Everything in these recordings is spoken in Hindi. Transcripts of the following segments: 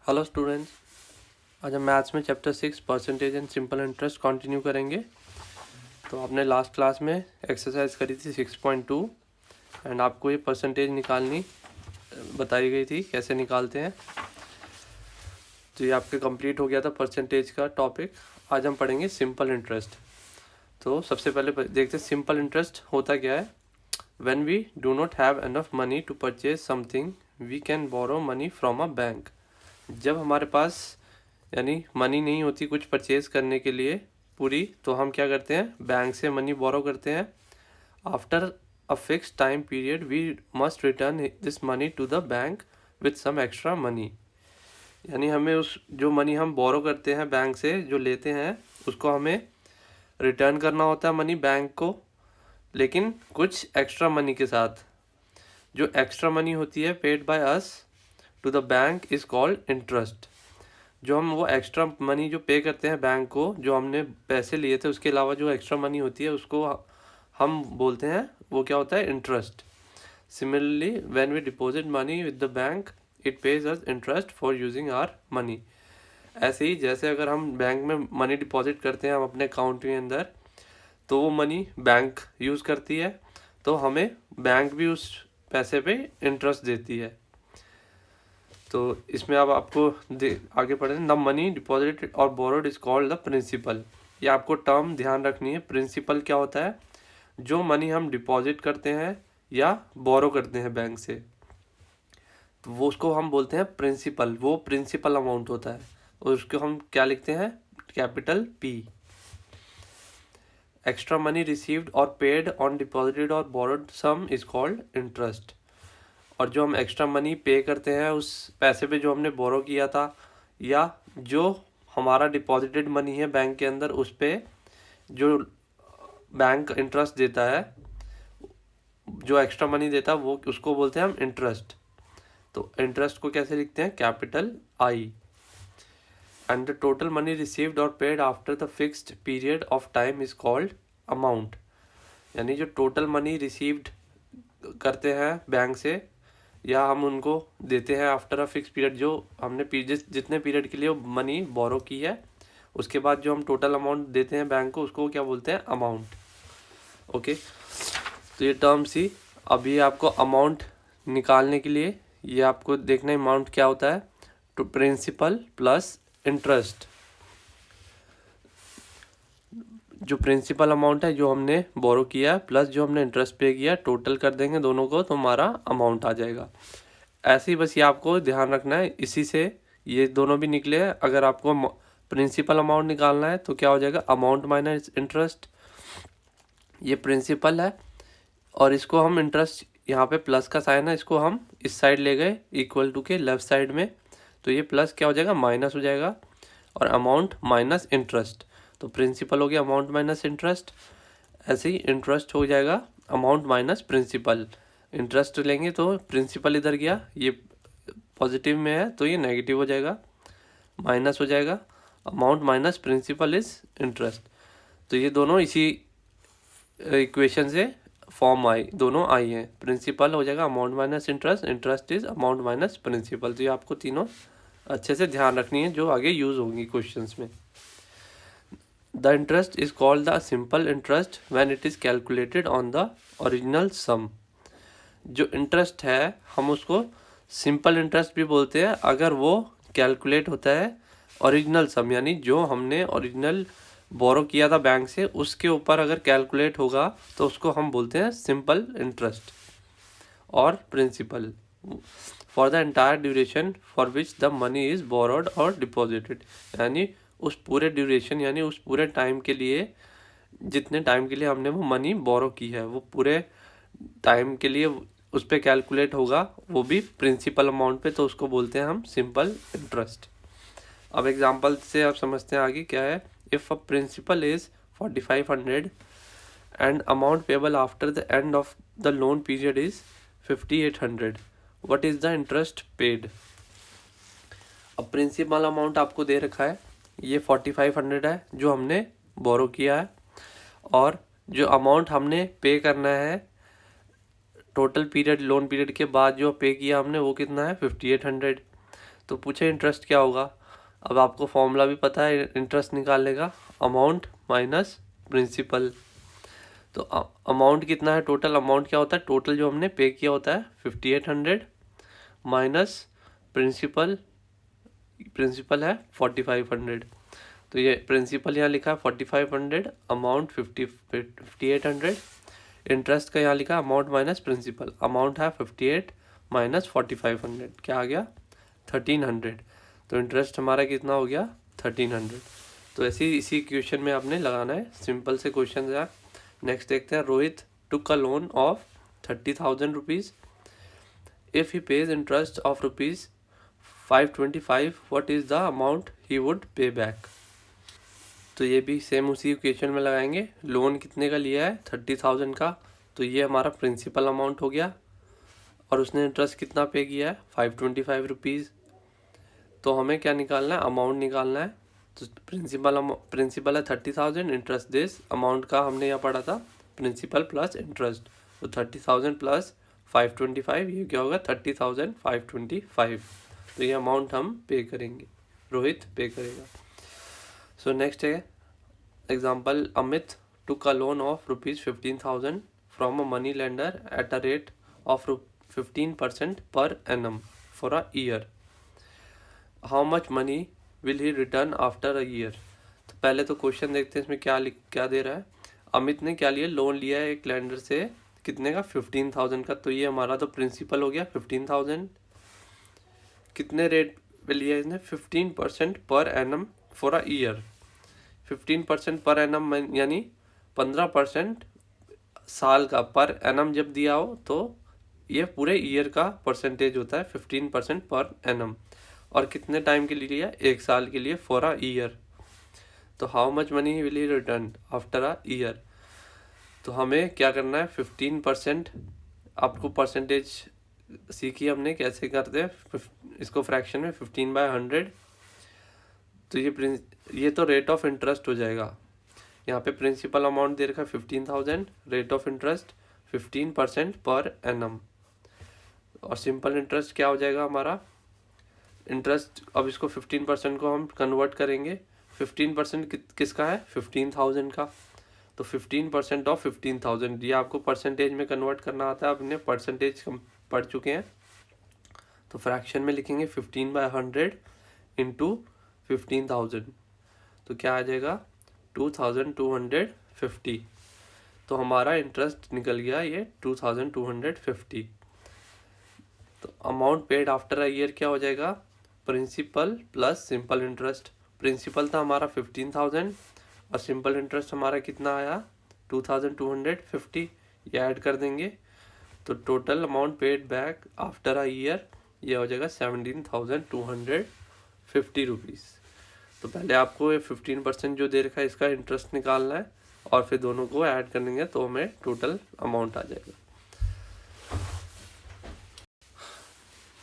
हेलो स्टूडेंट्स, आज हम मैथ्स में chapter 6 percentage and simple interest continue करेंगे। तो आपने लास्ट क्लास में एक्सरसाइज करी थी 6.2 एंड आपको ये परसेंटेज निकालनी बताई गई थी, कैसे निकालते हैं। तो ये आपके कंप्लीट हो गया था परसेंटेज का टॉपिक। आज हम पढ़ेंगे सिंपल इंटरेस्ट। तो सबसे पहले देखते हैं सिंपल इंटरेस्ट होता क्या है। When we do not have enough money to purchase something we can borrow money from a bank. जब हमारे पास यानी मनी नहीं होती कुछ परचेज करने के लिए पूरी, तो हम क्या करते हैं, बैंक से मनी बोरो करते हैं। After a fix time period we must return this money to the bank with some extra money. यानी हमें उस जो मनी हम बोरो करते हैं बैंक से जो लेते हैं उसको हमें रिटर्न करना होता है मनी बैंक को, लेकिन कुछ एक्स्ट्रा मनी के साथ। जो एक्स्ट्रा मनी होती है paid by us to the bank is called interest. जो हम वो एक्स्ट्रा मनी जो पे करते हैं बैंक को, जो हमने पैसे लिए थे उसके अलावा जो एक्स्ट्रा मनी होती है उसको हम बोलते हैं, वो क्या होता है, interest. Similarly when we deposit money with the bank it pays us interest for using our money. ऐसे ही जैसे अगर हम बैंक में मनी डिपॉजिट करते हैं हम अपने अकाउंट के अंदर, तो वो मनी बैंक यूज़ करती है, तो हमें बैंक भी उस पैसे पे इंटरेस्ट देती है। तो इसमें अब आपको आगे पढ़े, द मनी डिपॉजिटेड और borrowed is called the principal. ये आपको टर्म ध्यान रखनी है। प्रिंसिपल क्या होता है, जो मनी हम डिपॉजिट करते हैं या बोरो करते हैं बैंक से, तो वो उसको हम बोलते हैं प्रिंसिपल। वो प्रिंसिपल अमाउंट होता है और उसको हम क्या लिखते हैं, capital P. Extra money received और पेड ऑन डिपॉजिटेड और borrowed some is called interest. और जो हम एक्स्ट्रा मनी पे करते हैं उस पैसे पे जो हमने बोरो किया था, या जो हमारा डिपॉजिटेड मनी है बैंक के अंदर, उस पे जो बैंक इंटरेस्ट देता है, जो एक्स्ट्रा मनी देता है वो उसको बोलते हैं हम इंटरेस्ट। तो इंटरेस्ट को कैसे लिखते हैं, capital I. And the total money received और paid after the fixed period of time is called amount. यानी जो टोटल मनी रिसीव्ड करते हैं बैंक से या हम उनको देते हैं आफ्टर अ फिक्स पीरियड, जो हमने जितने पीरियड के लिए मनी बोरो की है उसके बाद जो हम टोटल अमाउंट देते हैं बैंक को, उसको क्या बोलते हैं, अमाउंट। ओके, तो ये टर्म्स ही। अभी आपको अमाउंट निकालने के लिए ये आपको देखना है अमाउंट क्या होता है, टू प्रिंसिपल प्लस इंटरेस्ट। जो प्रिंसिपल अमाउंट है जो हमने बोरो किया प्लस जो हमने इंटरेस्ट पे किया, टोटल कर देंगे दोनों को तो हमारा अमाउंट आ जाएगा। ऐसे ही बस ये आपको ध्यान रखना है, इसी से ये दोनों भी निकले हैं। अगर आपको प्रिंसिपल अमाउंट निकालना है तो क्या हो जाएगा, अमाउंट माइनस इंटरेस्ट। ये प्रिंसिपल है और इसको हम इंटरेस्ट, यहाँ पे प्लस का साइन है, इसको हम इस साइड ले गए इक्वल टू के लेफ्ट साइड में, तो ये प्लस क्या हो जाएगा, माइनस हो जाएगा, और अमाउंट माइनस इंटरेस्ट। तो प्रिंसिपल हो गया अमाउंट माइनस इंटरेस्ट। ऐसे ही इंटरेस्ट हो जाएगा अमाउंट माइनस प्रिंसिपल। इंटरेस्ट लेंगे तो प्रिंसिपल इधर गया, ये पॉजिटिव में है तो ये नेगेटिव हो जाएगा, माइनस हो जाएगा। Amount minus principal is interest. तो ये दोनों इसी इक्वेशन से फॉर्म आई, दोनों आई हैं। प्रिंसिपल हो जाएगा amount minus interest, interest is amount minus principal. तो ये आपको तीनों अच्छे से ध्यान रखनी है जो आगे यूज होंगी क्वेश्चंस में। The interest is called the simple interest when it is calculated on the original sum. जो इंटरेस्ट है हम उसको सिंपल इंटरेस्ट भी बोलते हैं अगर वो कैलकुलेट होता है ओरिजिनल सम, यानी जो हमने ओरिजिनल बोरो किया था बैंक से उसके ऊपर अगर कैलकुलेट होगा तो उसको हम बोलते हैं सिंपल इंटरेस्ट और principal. For the entire duration for which the money is borrowed और डिपॉजिटेड, यानी उस पूरे ड्यूरेशन यानी उस पूरे टाइम के लिए, जितने टाइम के लिए हमने वो मनी बोरो की है वो पूरे टाइम के लिए उस पर कैलकुलेट होगा, वो भी प्रिंसिपल अमाउंट पे, तो उसको बोलते हैं हम सिंपल इंटरेस्ट। अब एग्जांपल से आप समझते हैं आगे क्या है। If a principal is 4500 and amount payable after the end of the loan period is 5800, what is the interest paid. अब प्रिंसिपल अमाउंट आपको दे रखा है, ये 4500 है जो हमने बोरो किया है, और जो अमाउंट हमने पे करना है टोटल पीरियड लोन पीरियड के बाद जो पे किया हमने वो कितना है 5800। तो पूछे इंटरेस्ट क्या होगा। अब आपको फॉर्मूला भी पता है इंटरेस्ट निकालने का, अमाउंट माइनस प्रिंसिपल। तो अमाउंट कितना है, टोटल अमाउंट क्या होता है, टोटल जो हमने पे किया होता है 5800 माइनस प्रिंसिपल, प्रिंसिपल है 4500। तो ये प्रिंसिपल यहाँ लिखा है 4500, अमाउंट 5800, इंटरेस्ट का यहाँ लिखा है अमाउंट माइनस प्रिंसिपल, अमाउंट है 58 माइनस 4500, क्या आ गया 1300। तो इंटरेस्ट हमारा कितना हो गया 1300। तो ऐसे ही इसी क्वेश्चन में आपने लगाना है, सिंपल से क्वेश्चन है। नेक्स्ट देखते हैं, Rohit took a loan of 30,000 rupees, if he pays interest of rupees 525, what is the amount he would pay back. तो ये भी सेम उसी क्वेश्चन में लगाएंगे। लोन कितने का लिया है 30,000 का, तो ये हमारा प्रिंसिपल अमाउंट हो गया, और उसने इंटरेस्ट कितना पे किया है 525 रुपीज़। तो हमें क्या निकालना है, अमाउंट निकालना है। तो प्रिंसिपल है 30,000, इंटरेस्ट दिस, अमाउंट का हमने यहाँ पढ़ा था प्रिंसिपल प्लस इंटरेस्ट। तो 30,000 प्लस 525, ये क्या होगा 30,525। तो ये अमाउंट हम पे करेंगे, रोहित पे करेगा। सो नेक्स्ट है example, Amit took a loan of ₹15,000 from a money lender at a rate of 15% पर annum for a year, how much money will he return after a year. तो पहले तो क्वेश्चन देखते हैं इसमें क्या दे रहा है। अमित ने क्या लिया, लोन लिया है एक लेंडर से, कितने का 15,000 का। तो ये हमारा तो प्रिंसिपल हो गया 15,000, कितने रेट पे लिया इसने 15% पर annum for a year. 15% per annum यानी 15% साल का, पर एनम जब दिया हो तो ये पूरे ईयर का परसेंटेज होता है 15% पर एनम। और कितने टाइम के लिए लिया, एक साल के लिए, फॉर अ ईयर। तो how much money will he return after a year. तो हमें क्या करना है 15%, आपको परसेंटेज सीखी हमने कैसे करते हैं इसको फ्रैक्शन में, 15/100। तो ये तो रेट ऑफ इंटरेस्ट हो जाएगा। यहाँ पे प्रिंसिपल अमाउंट दे रखा है 15,000, rate of interest 15% per annum, और सिंपल इंटरेस्ट क्या हो जाएगा हमारा इंटरेस्ट। अब इसको 15% को हम कन्वर्ट करेंगे, 15% किसका है 15,000 का। तो 15% ऑफ 15,000, ये आपको परसेंटेज में कन्वर्ट करना आता है, अपने परसेंटेज पढ़ चुके हैं। तो फ्रैक्शन में लिखेंगे 15/100 इंटू 15,000, तो क्या आ जाएगा 2,250। तो हमारा इंटरेस्ट निकल गया ये 2,250। तो amount paid after a year क्या हो जाएगा, principal plus simple interest. Principal था हमारा 15,000 और सिंपल इंटरेस्ट हमारा कितना आया 2,250, ये ऐड कर देंगे। तो total amount paid back after a year ये हो जाएगा 17,250 रुपीज़। तो पहले आपको ये 15% जो दे रखा है इसका इंटरेस्ट निकालना है, और फिर दोनों को ऐड कर देंगे तो हमें टोटल अमाउंट आ जाएगा।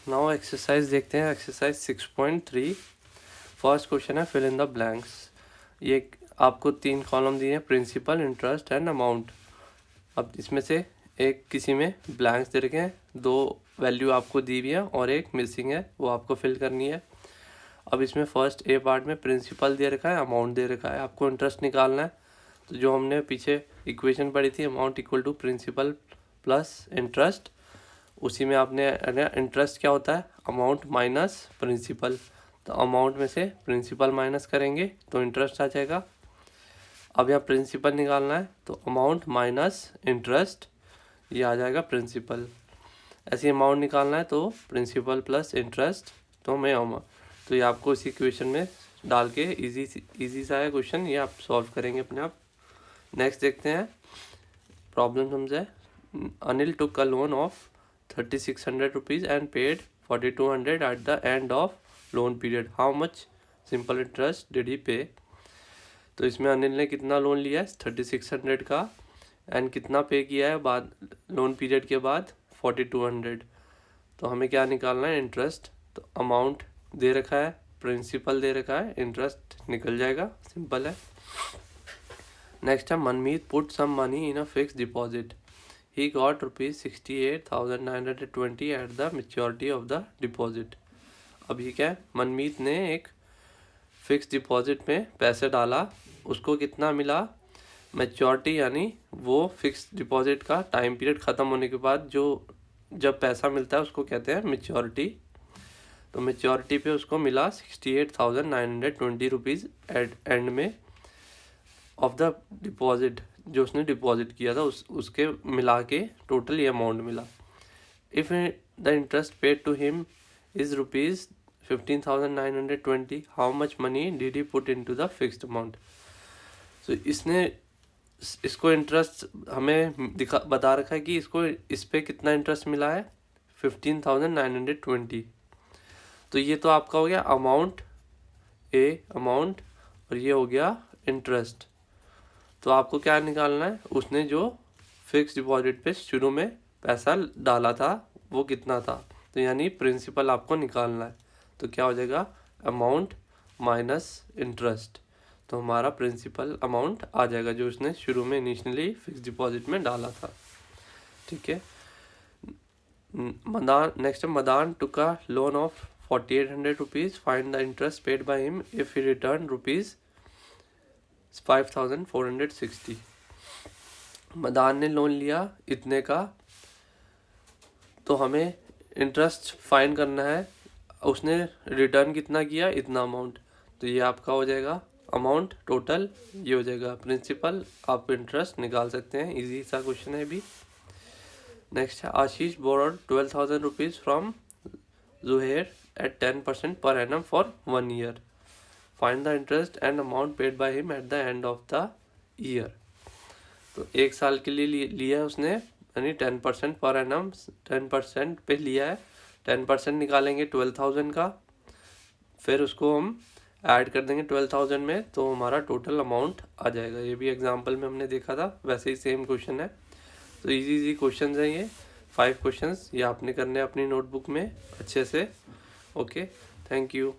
नाउ एक्सरसाइज देखते हैं, एक्सरसाइज 6.3। फर्स्ट क्वेश्चन है फिल इन द ब्लैंक्स। ये आपको 3 कॉलम दिए हैं, प्रिंसिपल, इंटरेस्ट एंड अमाउंट। अब इसमें से एक किसी में ब्लैंक्स दे रखे हैं, 2 वैल्यू आपको दी हुई है और एक मिसिंग है, वो आपको फिल करनी है। अब इसमें फर्स्ट ए पार्ट में प्रिंसिपल दे रखा है, अमाउंट दे रखा है, आपको इंटरेस्ट निकालना है। तो जो हमने पीछे इक्वेशन पढ़ी थी, amount equal to principal plus interest, उसी में आपने इंटरेस्ट क्या होता है अमाउंट माइनस प्रिंसिपल। तो अमाउंट में से प्रिंसिपल माइनस करेंगे तो इंटरेस्ट आ जाएगा। अब यहाँ प्रिंसिपल निकालना है तो अमाउंट माइनस इंटरेस्ट, ये आ जाएगा प्रिंसिपल। ऐसे अमाउंट निकालना है तो प्रिंसिपल प्लस इंटरेस्ट, तो तो ये आपको इसी क्वेश्चन में डाल के इजी सा है क्वेश्चन, ये आप सॉल्व करेंगे अपने आप। नेक्स्ट देखते हैं प्रॉब्लम समझे। Anil took a loan of 3,600 rupees and paid 4,200 at the end of loan period, how much simple interest did he pay. तो इसमें अनिल ने कितना लोन लिया है 3,600 का, एंड कितना पे किया है बाद लोन पीरियड के बाद 4,200। तो हमें क्या निकालना है इंटरेस्ट। तो अमाउंट दे रखा है, प्रिंसिपल दे रखा है, इंटरेस्ट निकल जाएगा, सिंपल है। नेक्स्ट है Manmeet put some money in a fix deposit, he got ₹68,920 at the maturity of the deposit, अभी क्या है, मनमीत ने एक फिक्स डिपॉजिट में पैसे डाला, उसको कितना मिला, मैच्योरिटी, यानी वो फिक्स डिपॉजिट का टाइम पीरियड ख़त्म होने के बाद जो जब पैसा मिलता है उसको कहते हैं मैच्योरिटी। तो मैच्योरिटी पे उसको मिला 68,920 रुपीज़ एंड में ऑफ द डिपॉजिट, जो उसने डिपॉजिट किया था उसके मिला के टोटल ये अमाउंट मिला। If the interest paid to him is rupees 15,920, how much money did he put into the fixed amount. तो इसको इंटरेस्ट हमें बता रखा है कि इसको इस पे कितना इंटरेस्ट मिला है, 15,920। तो ये तो आपका हो गया अमाउंट, अमाउंट, और ये हो गया इंटरेस्ट। तो आपको क्या निकालना है, उसने जो फिक्स डिपॉजिट पे शुरू में पैसा डाला था वो कितना था, तो यानी प्रिंसिपल आपको निकालना है। तो क्या हो जाएगा, अमाउंट माइनस इंटरेस्ट। तो हमारा प्रिंसिपल अमाउंट आ जाएगा जो उसने शुरू में इनिशियली फिक्स डिपॉजिट में डाला था। ठीक है। Next Madan took a loan of 4,800 rupees, find the interest paid by him if he return rupees 5,460। Madan ने लोन लिया इतने का, तो हमें इंटरेस्ट फाइंड करना है, उसने रिटर्न कितना किया, इतना अमाउंट। तो ये आपका हो जाएगा अमाउंट टोटल, ये हो जाएगा प्रिंसिपल, आप इंटरेस्ट निकाल सकते हैं। इजी सा क्वेश्चन है भी। नेक्स्ट है, Ashish borrowed 12,000 rupees from Juher at 10% per annum for 1 year, find the interest and amount paid by him at the end of the year. तो 1 साल के लिए लिया है उसने, यानी 10% पर एनम, 10% पे लिया है, 10% निकालेंगे 12,000 का, फिर उसको हम ऐड कर देंगे 12,000 में, तो हमारा टोटल अमाउंट आ जाएगा। ये भी एग्जांपल में हमने देखा था, वैसे ही सेम क्वेश्चन है। तो इजी क्वेश्चन है ये, 5 क्वेश्चंस, ये आपने करने हैं अपनी नोटबुक में अच्छे से। Okay, thank you.